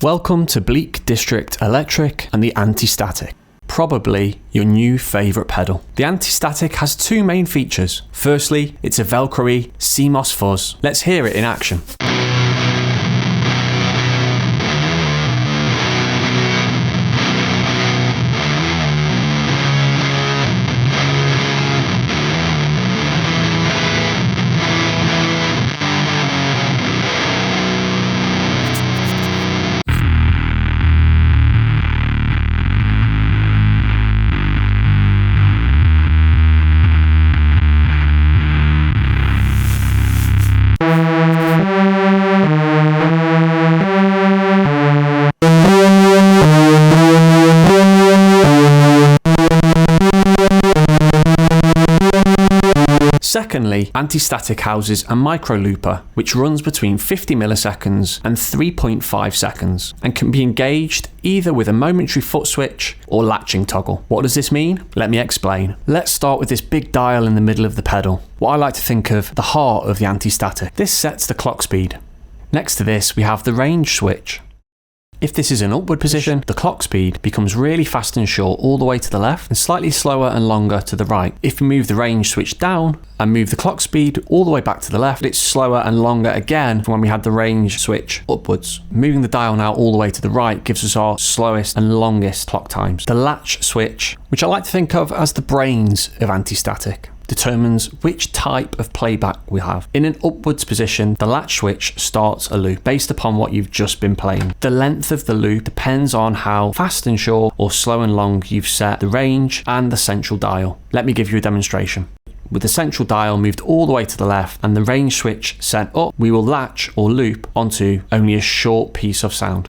Welcome to Bleak District Electric and the Antistatic. Probably your new favourite pedal. The Antistatic has two main features. Firstly, it's a Velcro-y CMOS fuzz. Let's hear it in action. Secondly, Antistatic houses a micro looper which runs between 50 milliseconds and 3.5 seconds and can be engaged either with a momentary foot switch or latching toggle. What does this mean? Let me explain. Let's start with this big dial in the middle of the pedal, what I like to think of the heart of the Antistatic. This sets the clock speed. Next to this we have the range switch. If this is an upward position, the clock speed becomes really fast and short all the way to the left and slightly slower and longer to the right. If we move the range switch down and move the clock speed all the way back to the left, it's slower and longer again from when we had the range switch upwards. Moving the dial now all the way to the right gives us our slowest and longest clock times. The latch switch, which I like to think of as the brains of Antistatic, determines which type of playback we have. In an upwards position, the latch switch starts a loop based upon what you've just been playing. The length of the loop depends on how fast and short or slow and long you've set the range and the central dial. Let me give you a demonstration. With the central dial moved all the way to the left and the range switch set up, we will latch or loop onto only a short piece of sound.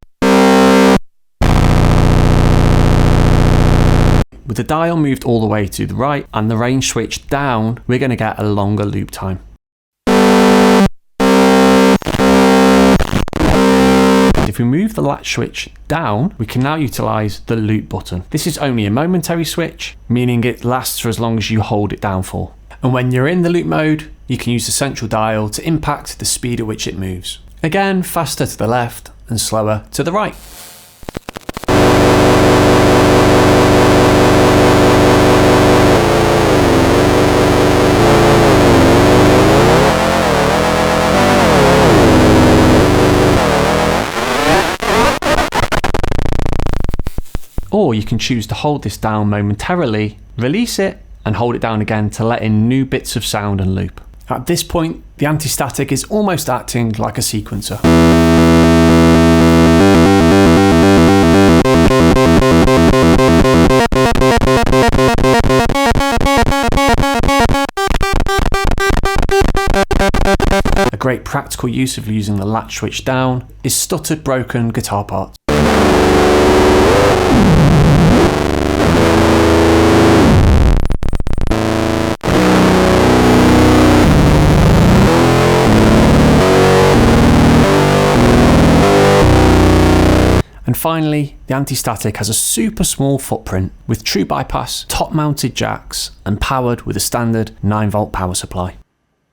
With the dial moved all the way to the right and the range switch down, we're going to get a longer loop time. If we move the latch switch down, we can now utilise the loop button. This is only a momentary switch, meaning it lasts for as long as you hold it down for. And when you're in the loop mode, you can use the central dial to impact the speed at which it moves. Again, faster to the left and slower to the right. Or you can choose to hold this down momentarily, release it, and hold it down again to let in new bits of sound and loop. At this point, the Antistatic is almost acting like a sequencer. A great practical use of using the latch switch down is stuttered broken guitar parts. And finally, the Antistatic has a super small footprint with true bypass, top mounted jacks and powered with a standard 9-volt power supply.